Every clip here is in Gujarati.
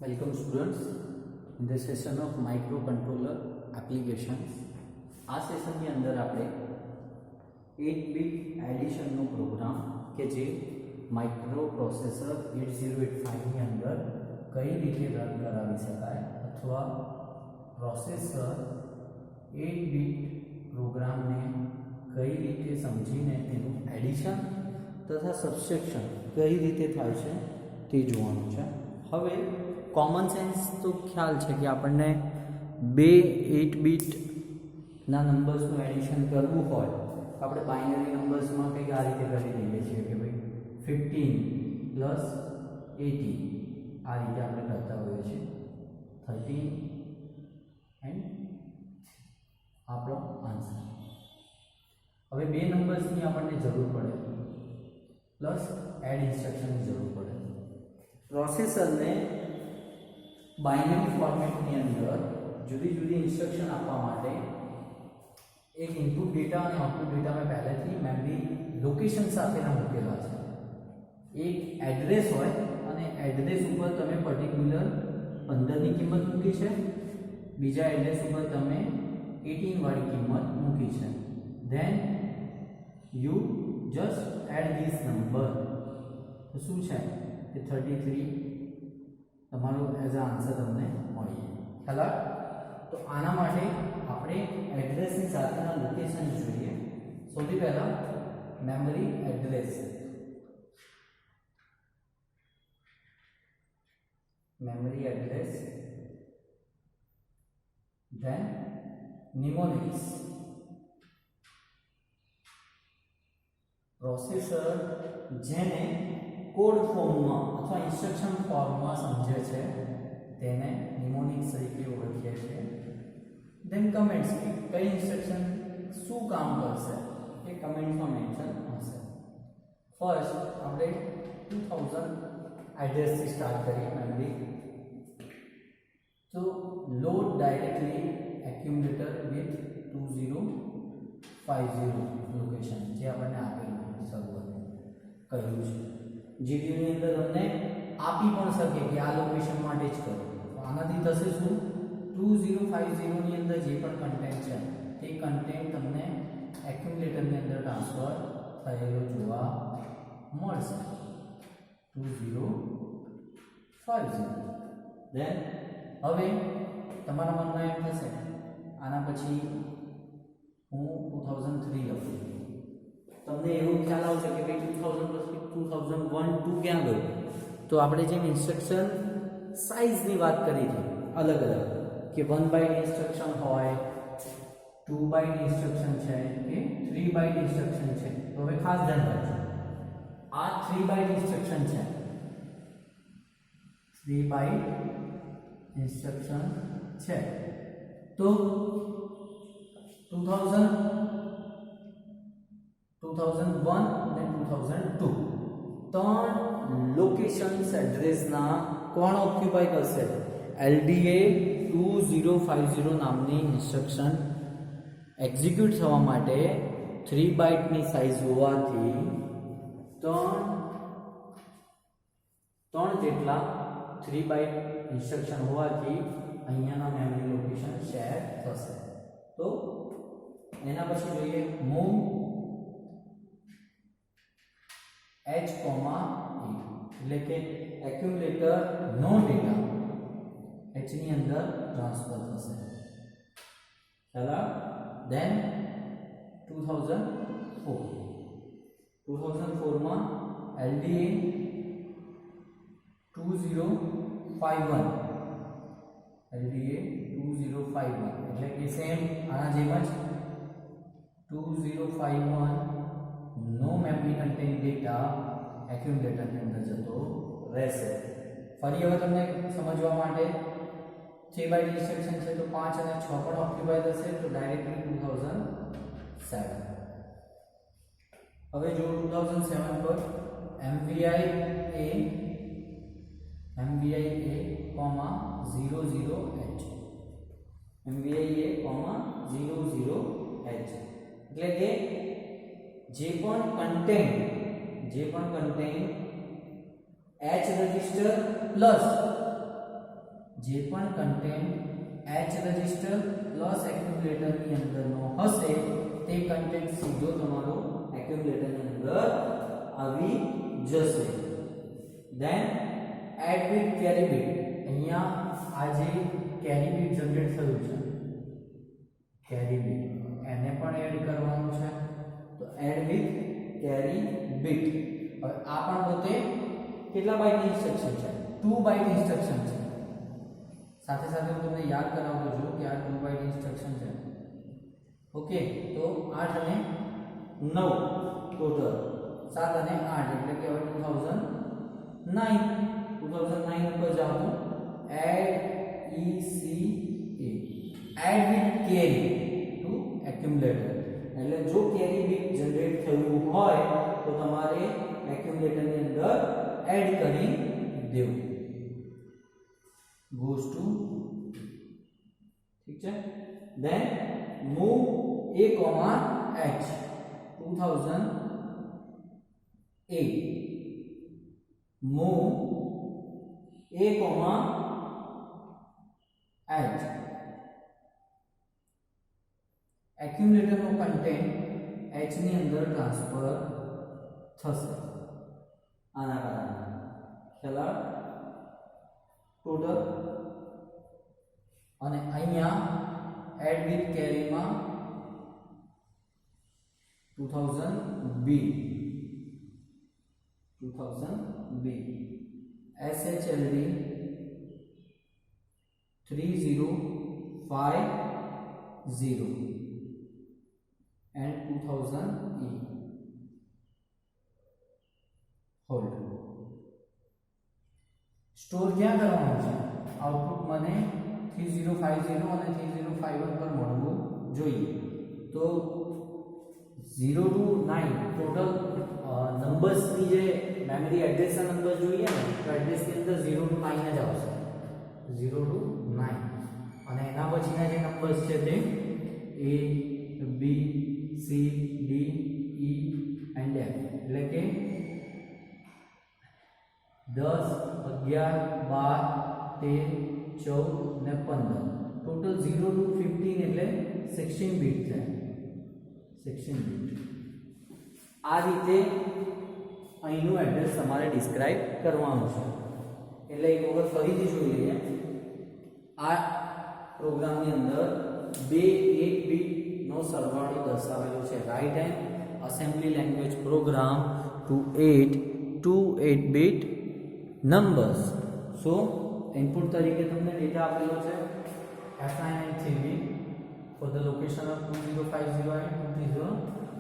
Welcome students in the session of microcontroller applications. આ સેશનની અંદર આપણે 8 બીટ એડિશનનો પ્રોગ્રામ કે જે માઇક્રો પ્રોસેસર 8085 ની અંદર કઈ રીતે રન કરાવી શકાય અથવા પ્રોસેસર 8 બીટ પ્રોગ્રામને કઈ રીતે સમજીને તેનું એડિશન તથા સબટ્રેક્શન કઈ રીતે થાય છે તે જોવાનું છે. હવે કોમન સેન્સ તો ખ્યાલ છે કે આપણને બે 8 બીટના નંબર્સનું એડિશન કરવું હોય તો આપણે બાઇનરી નંબર્સમાં કંઈક આ રીતે કરી દઈએ છીએ કે ભાઈ 15 પ્લસ 80 આ રીતે આપણે કરતા હોઈએ છીએ. 13 એન્ડ આપણો આન્સર. હવે બે નંબર્સની આપણને જરૂર પડે પ્લસ એડ ઇન્સ્ટ્રક્શનની જરૂર પડે. પ્રોસેસરને બાઇનરી ફોર્મેટની અંદર જુદી જુદી ઇન્સ્ટ્રક્શન આપવા માટે એક ઇનપુટ ડેટા અને આઉટપુટ ડેટા મેં પહેલેથી મેમરી લોકેશન સાથેના મૂકેલા છે. એક એડ્રેસ હોય અને એડ્રેસ ઉપર તમે પર્ટિક્યુલર 15ની કિંમત મૂકી છે, બીજા એડ્રેસ ઉપર તમે 18 વાળી કિંમત મૂકી છે. Then you just add this number. તો શું છે કે 33 તમારો એઝ અ આન્સર તમને મળી જાય. ખ્યાલ? તો આના માટે આપણે એડ્રેસની સાથેના લોકેશન જોઈએ. સૌથી પહેલા memory address. Memory address, then mnemonics. Processor જેને કોડ ફોર્મમાં અથવા ઇન્સ્ટ્રક્શન ફોર્મમાં સમજે છે તેને નિમોનિક્સ તરીકે ઓળખીએ છીએ. ધેન કમેન્ટ્સ, કઈ ઇન્સ્ટ્રક્શન શું કામ કરશે એ કમેન્ટ્સમાં મેન્શન હશે. ફર્સ્ટ આપણે 2000 એડ્રેસથી સ્ટાર્ટ કરીએ મેમરી. તો load directly accumulator with 2050 location જે આપણને આપેલું શરૂઆતમાં કહ્યું છે. જીટીયુની અંદર તમને આપી પણ શકે કે આ લોકેશન માટે જ કરો. તો આનાથી થશે શું, 2050 ની અંદર જે પણ કન્ટેન્ટ છે તે કન્ટેન્ટ તમને એક્યુમ્યુલેટરની અંદર ટ્રાન્સફર થયેલો જોવા મળશે. 2050. ધેન હવે તમારા મનમાં એમ થશે આના પછી હું 2003 લખું. તમને એવું ખ્યાલ આવશે કે ભાઈ 2000 પછી 2001 2 ક્યાં ગયું? તો આપણે જેમ ઇન્સ્ટ્રક્શન સાઇઝની વાત કરી હતી અલગ અલગ કે 1 બાઇટ ઇન્સ્ટ્રક્શન હોય, 2 બાઇટ ઇન્સ્ટ્રક્શન છે કે 3 બાઇટ ઇન્સ્ટ્રક્શન છે. તો હવે ખાસ ધ્યાન રાખજો, આ 3 બાઇટ ઇન્સ્ટ્રક્શન છે. 3 બાઇટ ઇન્સ્ટ્રક્શન છે. તો 2000 2001 અને 2002 ત્રણ લોકેશન્સ એડ્રેસના કોણ ઓક્યુપાય કરશે? LDA 2050 નામની ઇન્સ્ટ્રક્શન એક્ઝિક્યુટ થવા માટે 3 બાઇટની સાઇઝ હોવાથી ત્રણ જેટલા 3 બાઇટ ઇન્સ્ટ્રક્શન હોવાથી અહીંયાના મેમરી લોકેશન શેર થશે. તો એના પછી જોઈએ મૂવ H, A એટલે કે એક્યુમ્યુલેટર નો ડેટા H ની અંદર ટ્રાન્સફર થશે. ચાલો. ધેન 2004 માં LDA 2051 એટલે કે સેમ આના જેમ જ 2051 નો મેમરી કન્ટેન્ટ ડેટા એક્યુમ્યુલેટરની અંદર જતો રહેશે. ફરી હવે તમને સમજવા માટે 3 બાઇટ ઇન્સ્ટ્રક્શન છે તો 5 અને 6 પણ ઓક્યુપાય થશે. તો ડાયરેક્ટલી 2007. હવે જો 2007 પર MVI A, 00H એટલે કે જે પણ કન્ટેન્ટ H રજિસ્ટર પ્લસ જે પણ કન્ટેન્ટ H રજિસ્ટર પ્લસ એક્યુમ્યુલેટરની અંદરનો હશે તે કન્ટેન્ટ સીધો તમારો એક્યુમ્યુલેટરની અંદર આવી જશે. Then add with carry bit. અહીંયા આ જે કેરી બીટ જનરેટ થયું છે કેરી બીટ એને પણ એડ કરવાનું છે. તો એડ વિથ કેરી બીટ. હવે આ પણ પોતે કેટલા બાઇટની ઇન્સ્ટ્રક્શન છે? 2 બાઇટ ઇન્સ્ટ્રક્શન છે. સાથે સાથે હું તમને યાદ કરાવતો છું કે આ 2 બાઇટ ઇન્સ્ટ્રક્શન છે. ઓકે, તો 8 અને 9 ટોટલ 7 અને 8 એટલે કે હવે 2009 ઉપર જાઓ તો add add with carry to accumulator. એટલે જો કેરી બીટ જનરેટ થયું હોય તો તમારે એક્યુમ્યુલેટરની અંદર એડ કરી દેવું. goes to ઠીક છે. then move a comma h 2008 move a comma h accumulator નો કન્ટેન્ટ h ની અંદર ટ્રાન્સફર થશે. આના કારણે ખ્યાલ ટોટલ. અને અહીંયા એડ વિથ કેરી માં 2000 b SHLD 3050 and 2000 E hold. Store ક્યાં કરવાનું છે? આઉટપુટ મને 3050 અને 3051 પર મળવું જોઈએ. તો 0 to 9 ટોટલ નંબર્સની જે મેમરી એડ્રેસના નંબર જોઈએ ને તો એડ્રેસની અંદર 0 to 9 જ આવશે. 0 to 9 અને એના પછીના જે નંબર્સ છે તે A B C D E and F એટલે કે 10 11 12 13 14 ને 15 ટોટલ 0 to 15 એટલે 16 બીટ થાય. 16 બીટ. આ રીતે અહીંનું એડ્રેસ તમારે ડિસ્ક્રાઇબ કરવાનું છે. એટલે એક વખત ફરીથી જોઈ લઈએ. આ પ્રોગ્રામની અંદર બે 8 બીટ નો સરવાળો દર્શાવેલો છે. Right hand assembly language program to 8 bit numbers. So input તરીકે તમને ડેટા આપેલો છે F9 and 3B for the location of 2050 and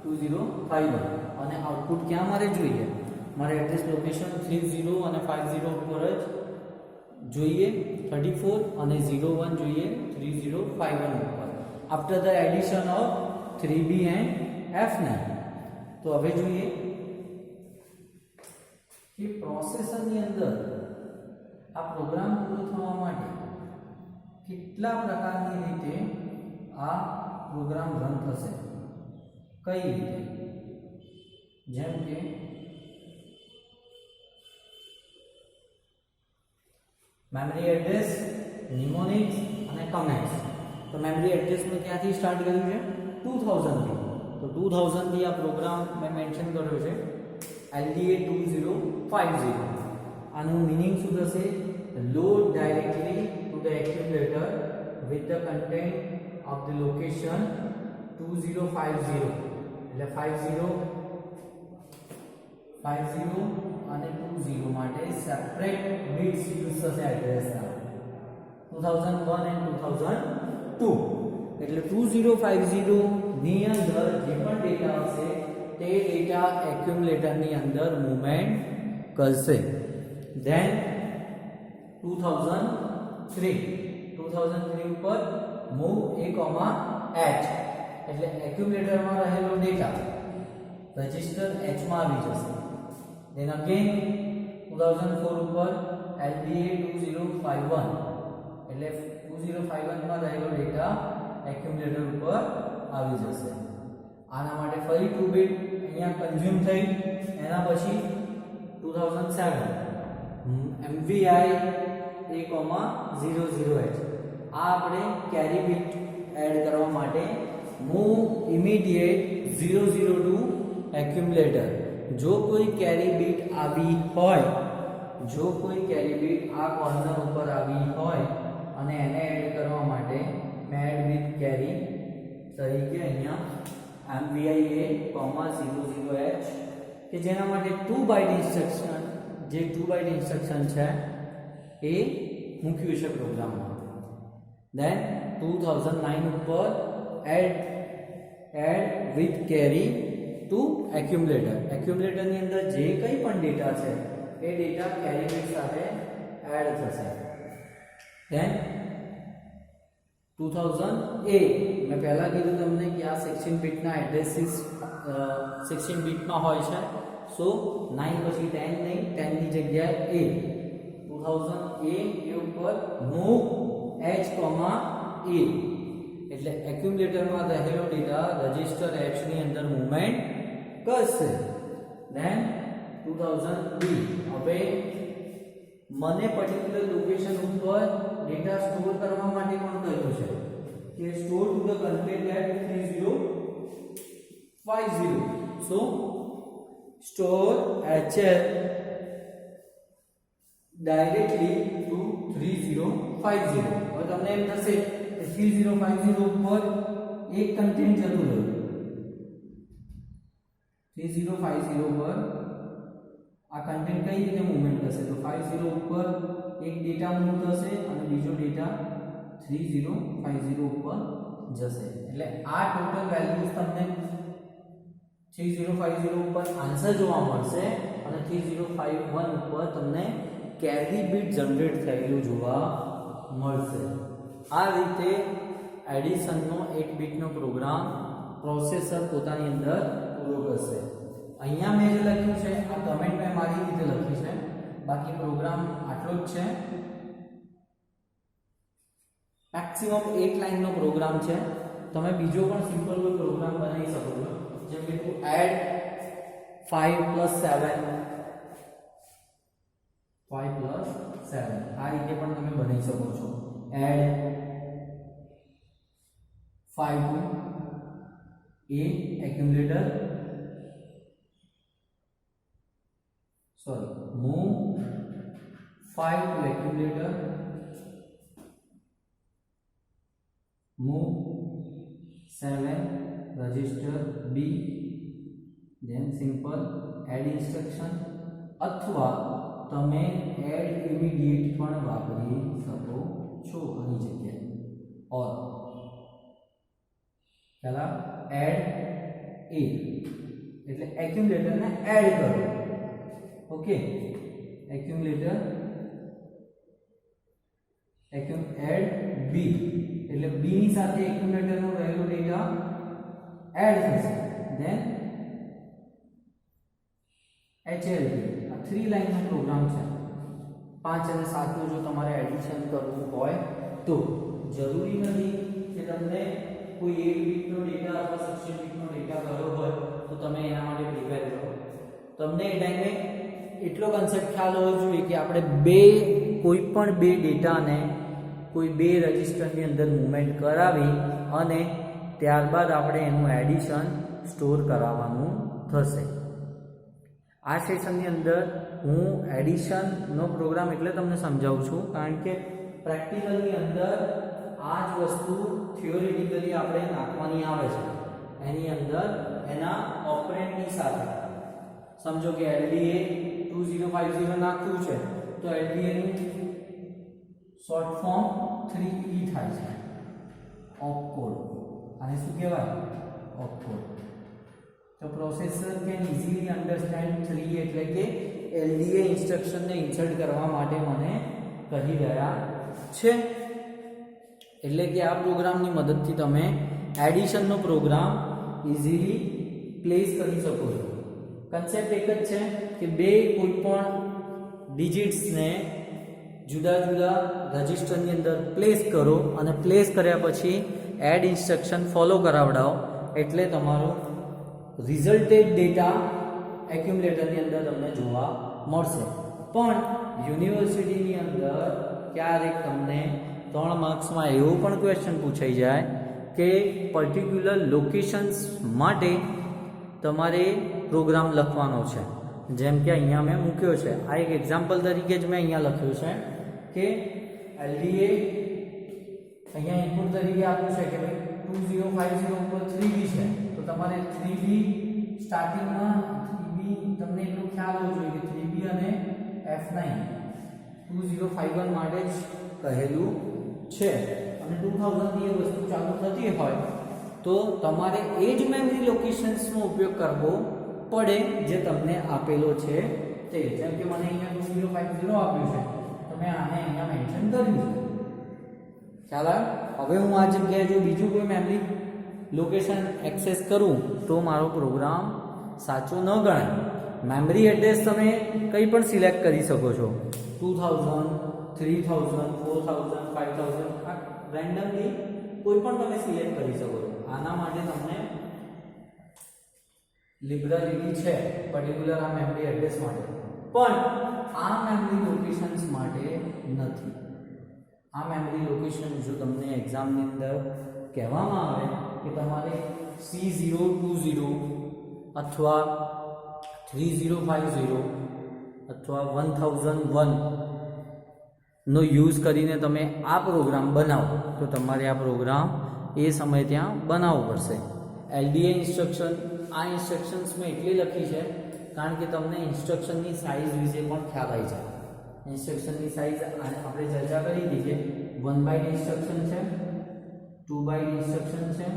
2051 અને આઉટપુટ ક્યાં મારે જોઈએ? મારે એડ્રેસ લોકેશન 30 અને 50 ઉપર જ જોઈએ 34 અને 01 જોઈએ 3051 ઉપર after the addition of 3B and F9. તો હવે જોઈએ કે પ્રોસેસરની અંદર આ પ્રોગ્રામ પૂરો થવા માટે કેટલા પ્રકારની રીતે આ પ્રોગ્રામ રન થશે. કઈ રીતે? જેમ કે મેમરી એડ્રેસ, નિમોનિક્સ અને કમેન્ટ્સ. તો મેમરી એડ્રેસનું ક્યાંથી સ્ટાર્ટ કર્યું છે? 2000 થી. તો 2000 થી આ પ્રોગ્રામ મેં મેન્શન કર્યો છે LDA 2050. આનું મીનિંગ શું થશે? Load directly to the accumulator with the content of the location 2050 એટલે 50 અને 20 માટે સેપરેટ બિટ્સ યુઝ થશે એડ્રેસના 2001 and 2002 એટલે 2050 ની અંદર જે પણ ડેટા હશે તે ડેટા એક્યુમ્યુલેટરની અંદર મૂવમેન્ટ કરશે. ધેન 2003 ઉપર મૂવ a, h એટલે એક્યુમ્યુલેટરમાં રહેલો ડેટા રજિસ્ટર h માં આવી જશે. ધેન અગેન 2004 ઉપર LDA 2051 એટલે 2051 માં રહેલો ડેટા એક્યુમ્યુલેટર ઉપર આવી જશે. આના માટે ફરી 2 બીટ અહીંયા કન્ઝ્યુમ થઈ. એના પછી 2007 MVI A,00H આ આપણે કેરી બીટ એડ કરવા માટે મૂવ ઇમિડિયેટ 00 ટુ એક્યુમ્યુલેટર જો કોઈ કેરી બીટ આવી હોય જો કોઈ કેરી બીટ આ કોર્નર ઉપર આવી હોય અને એને એડ કરવા માટે મેં એડ વિથ કેરી તરીકે અહીંયા MVI A,00H કે જેના માટે 2 બાઇટ ઇન્સ્ટ્રક્શન જે 2 બાઇટ ઇન્સ્ટ્રક્શન છે એ મૂક્યું છે પ્રોગ્રામમાં દેન 2009 ઉપર add with carry to accumulator ની અંદર જે કંઈ પણ ડેટા છે એ ડેટા કેરી બીટ સાથે એડ થશે દેન 2000 A મેં પહેલા કીધું તમને કે આ 16 બીટના એડ્રેસીસ 16 બીટમાં હોય છે સો 9 પછી 10 નહીં 10 ની જગ્યાએ A 2000 A ઉપર મૂવ H, A એટલે એક્યુમ્યુલેટરમાં રહેલો ડેટા રજિસ્ટર H ની અંદર મૂવમેન્ટ કરશે ધેન 2000 B હવે મને પર્ટિક્યુલર લોકેશન ઉપર ડેટા સ્ટોર કરવા માટે પણ કહ્યું છે કે store to the content at 3050 so store HL directly to 3050 હવે તમને એમ થશે કે 3050 ઉપર એક કન્ટેન્ટ જતું રહ્યું 3050 ઉપર આ કન્ટેન્ટ કઈ રીતે મૂવમેન્ટ થશે તો 50 ઉપર એક ડેટા મૂવ થશે અને બીજો ડેટા 3050 ઉપર જશે એટલે આ ટોટલ વેલ્યુઝ તમને 3050 ઉપર આન્સર જોવા મળશે અને 3051 ઉપર તમને કેરી બીટ જનરેટ થયેલું જોવા મળશે આ રીતે એડિશનનો 8 બીટનો પ્રોગ્રામ પ્રોસેસર પોતાની અંદર પૂરો કરશે અહીંયા મેં જે લખ્યું છે આ કમેન્ટ મેં મારી રીતે લખી છે બાકી પ્રોગ્રામ આટલો જ છે મેક્સિમમ 8 લાઈનનો પ્રોગ્રામ છે તમે બીજો પણ સિમ્પલ કોઈ પ્રોગ્રામ બનાવી શકો છો જેમ કે એડ 5 + 7 આ રીતે પણ તમે બનાવી શકો છો add 5 to A accumulator move 5 to accumulator move 7 register B then simple add instruction અથવા તમે એડ ઇમિડિયેટ પણ વાપરી શકો છો આની જગ્યાએ ઓર પહેલા એડ A એટલે એક્યુમ્યુલેટર ને એડ કરો ઓકે એક્યુમ્યુલેટર એડ B એટલે B ની સાથે એક્યુમ્યુલેટર નો રહેલો ડેટા એડ થશે ધેન HL આ 3 લાઈન નો પ્રોગ્રામ છે 5 અને 7 નું જો તમારે એડિશન કરવું હોય તો જરૂરી નથી કે તમને કોઈ 1 બીટનો ડેટા અથવા 16 બીટનો ડેટા કર્યો હોય તો તમે એના માટે પ્રિપેર કરો તમને એ ટાઈમે એટલો કન્સેપ્ટ ખ્યાલ હોવો જોઈએ કે આપણે કોઈ પણ બે ડેટાને કોઈ બે રજિસ્ટરની અંદર મૂવમેન્ટ કરાવી અને ત્યારબાદ આપણે એનું એડિશન સ્ટોર કરાવવાનું થશે આ સેશનની અંદર હું એડિશનનો પ્રોગ્રામ એટલે તમને સમજાવું છું કારણ કે પ્રેક્ટિકલની અંદર આ જ વસ્તુ થિયોરેટિકલી આપણે નાખવાની આવે છે એની અંદર એના ઓપરેન્ડની સાથે સમજો કે LDA 2050 નાખ્યું છે તો LDA નું શોર્ટ ફોર્મ 3E થાય છે ઓપકોડ આને શું કહેવાય ઓપકોડ તો પ્રોસેસર કેન ઇઝીલી અન્ડરસ્ટેન્ડ 3 એટલે કે LDA ઇન્સ્ટ્રક્શનને ઇન્સર્ટ કરવા માટે મને કહી રહ્યા છે એટલે કે આ પ્રોગ્રામની મદદથી તમે એડિશનનો પ્રોગ્રામ ઇઝીલી પ્લેસ કરી શકો છો કન્સેપ્ટ એક જ છે કે બે કોઈ પણ ડિજિટ્સને જુદા જુદા રજિસ્ટરની અંદર પ્લેસ કરો અને પ્લેસ કર્યા પછી એડ ઇન્સ્ટ્રક્શન ફોલો કરાવડાવો એટલે તમારો રિઝલ્ટેડ ડેટા એક્યુમ્યુલેટરની અંદર તમને જોવા મળશે પણ યુનિવર્સિટીની અંદર ક્યારેક તમને 3 માર્ક્સમાં એવો પણ ક્વેશ્ચન પૂછાઈ જાય કે પર્ટિક્યુલર લોકેશન્સ માટે તમારે પ્રોગ્રામ લખવાનો છે. જેમ કે અહીંયા મેં મૂક્યો છે, આ એક એક્ઝામ્પલ તરીકે જ મેં અહીંયા લખ્યું છે કે LDA અહીંયા ઇનપુટ તરીકે આપ્યું છે કે ભાઈ 2050 ઉપર 3B છે, તો તમારે 3B સ્ટાર્ટિંગમાં 3B તમને એટલો ખ્યાલ હોવો જોઈએ કે 3B અને F9 2051 માટે જ કહેલું છે અને 2000 ની એ વસ્તુ ચાલુ થતી હોય તો તમારે એ જ મેમરી લોકેશન્સનો ઉપયોગ કરવો પડે જે તમને આપેલો છે તે. જેમ કે મને અહીંયા 2050 આપ્યું છે તો મેં આને અહીંયા મેન્શન કર્યું છે. ખ્યાલ આવ્યો? હવે હું આ જગ્યાએ જો બીજું કોઈ મેમરી લોકેશન એક્સેસ કરું તો મારો પ્રોગ્રામ સાચો ન ગણાય. મેમરી એડ્રેસ તમે કંઈ પણ સિલેક્ટ કરી શકો છો, 2000, 3000, 4000, 5000, આ રેન્ડમલી કોઈ પણ તમે સિલેક્ટ કરી શકો છો. આના માટે તમને લિબરાલિટી છે પર્ટિક્યુલર આ મેમરી એડ્રેસ માટે, પણ આ મેમરી લોકેશન્સ માટે નથી. આ મેમરી લોકેશન જો તમને એક્ઝામની અંદર કહેવામાં આવે કે તમારે C020 અથવા 3050 અથવા 1001 નો યુઝ કરીને તમે આ પ્રોગ્રામ બનાવો તો તમારે આ પ્રોગ્રામ એ સમય ત્યાં બનાવવો પડશે. LDA ઇન્સ્ટ્રક્શન, આ ઇન્સ્ટ્રક્શન્સ મેં એટલી લખી છે કારણ કે તમને ઇન્સ્ટ્રક્શનની સાઇઝ વિશે પણ ખ્યાલ આવી જાય. ઇન્સ્ટ્રક્શનની સાઇઝ આપણે ચર્ચા કરી હતી કે 1 બાઇટ ઇન્સ્ટ્રક્શન છે, 2 બાઇટ ઇન્સ્ટ્રક્શન છે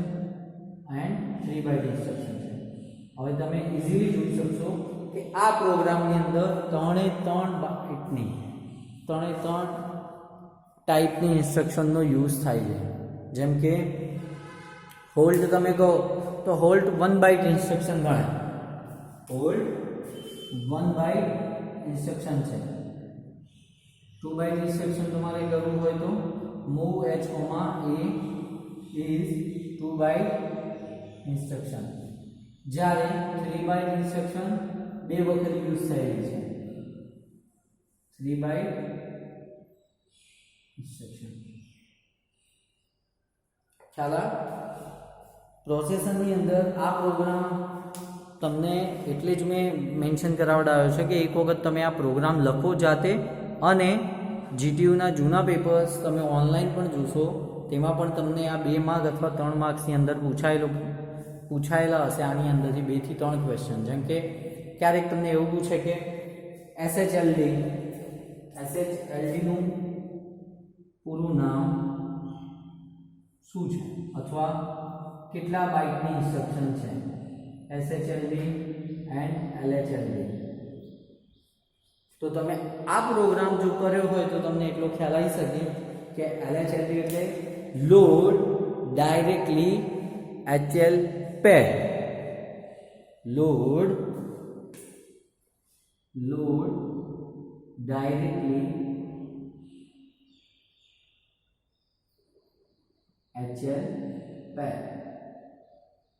એન્ડ 3 બાઇટ ઇન્સ્ટ્રક્શન છે. હવે તમે ઇઝીલી જોઈ શકશો કે આ પ્રોગ્રામની અંદર 3 બાઇટની 3 ટાઈપની ઇન્સ્ટ્રક્શનનો યુઝ થાય છે. જેમ કે હોલ્ડ તમે કહો તો હોલ્ડ 1 બાઇટ ઇન્સ્ટ્રક્શન ગણાય. હોલ્ડ 1 બાઇટ ઇન્સ્ટ્રક્શન છે. 2 બાઇટ ઇન્સ્ટ્રક્શન તમારે કરવું હોય તો move H, A is 2 byte instruction. જ્યારે 3 બાઇટ ઇન્સ્ટ્રક્શન 2 વખત યુઝ થયેલી છે. 3 બાઇટ ઇન્સ્ટ્રક્શન ખ્યાલ પ્રોસેસરની અંદર આ પ્રોગ્રામ તમને એટલે જ મેં મેન્શન કરાવડાવ્યો છે કે એક વખત તમે આ પ્રોગ્રામ લખો જાતે, અને GTUના જૂના પેપર્સ તમે ઓનલાઈન પણ જોશો તેમાં પણ તમને આ 2 માર્ક અથવા 3 માર્ક્સની અંદર પૂછાયેલા હશે. આની અંદરથી 2 થી 3 ક્વેશ્ચન. જેમ કે ક્યારેક તમને એવું પૂછે કે SHLD નું પૂરું નામ શું છે અથવા કેટલા બાઇટની ઇન્સ્ટ્રક્શન છે, SHLD એન્ડ LHLD. તો તમે આ પ્રોગ્રામ જો કર્યો હોય તો તમને એટલો ખ્યાલ આવી શકે કે LHLD એટલે લોડ ડાયરેક્ટલી HL પેર. લોડ ડાયરેક્ટલી HL પેર.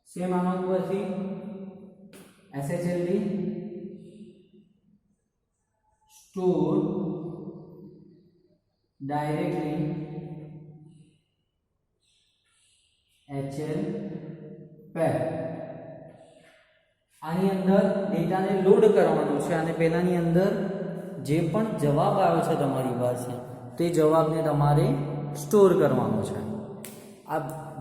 સેમ આમાં ઉપરથી SHLD સ્ટોર ડાયરેક્ટલી HL પેર. આની અંદર ડેટાને લોડ કરવાનો છે અને પહેલાની અંદર જે પણ જવાબ આવ્યો છે તમારી પાસે તે જવાબને તમારે સ્ટોર કરવાનો છે. આ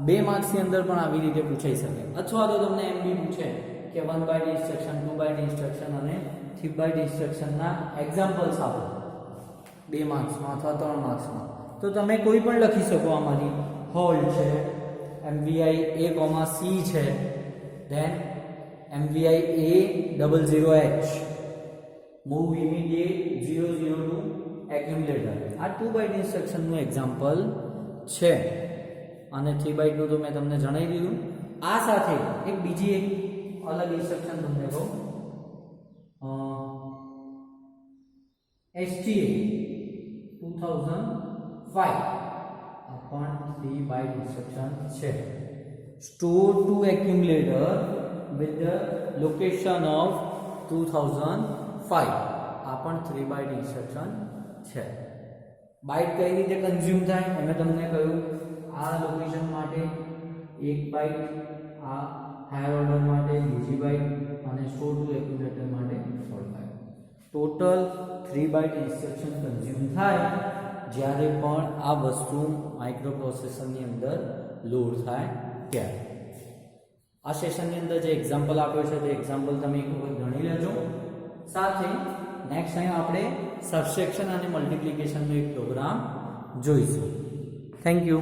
2 માર્ક્સની અંદર પણ આવી રીતે પૂછાઈ શકે. અથવા તો તમને એમ બી પૂછે કે 1 બાઇટ ઇન્સ્ટ્રક્શન, 2 બાઇટ ઇન્સ્ટ્રક્શન અને 3 બાઇટ ઇન્સ્ટ્રક્શનના એક્ઝામ્પલ્સ આપો 2 માર્ક્સમાં અથવા 3 માર્ક્સમાં. તો તમે કોઈ પણ લખી શકો આમાંથી. હોલ્ડ છે, MVI A, C છે, ધેન MVI A00H, move immediate 002 accumulator. આ 2 બાઇટ ઇન્સ્ટ્રક્શનનું એક્ઝામ્પલ છે અને 3 બાઇટનું તો મેં તમને જણાવી દીધું. આ સાથે એક બીજી એક અલગ ઇન્સ્ટ્રક્શન તમને કહું, HTA 2005 આ પણ 3 બાઇટ ઇન્સ્ટ્રક્શન છે. Store to accumulator with the location of 2005 આ પણ 3 બાઇટ ઇન્સ્ટ્રક્શન છે. બાઇટ કઈ રીતે કન્ઝ્યુમ થાય એ મેં તમને કહ્યું. આ લોકેશન માટે એક બાઇટ, આ હાયર ઓર્ડર માટે બીજી બાઇટ અને સ્ટોર ટુ એક્યુમ્યુલેટર માટે third byte. Total 3 byte instruction consume થાય જ્યારે પણ આ વસ્તુ માઇક્રોપ્રોસેસરની અંદર લોડ થાય ત્યારે. આ સેશનની અંદર જે એક્ઝામ્પલ આપ્યો છે તે એક્ઝામ્પલ તમે એક વખત ગણી લેજો. સાથે નેક્સ્ટ ટાઈમ આપણે સબસ્ટ્રેક્શન અને મલ્ટિપ્લિકેશનનો એક પ્રોગ્રામ જોઈશું. Thank you.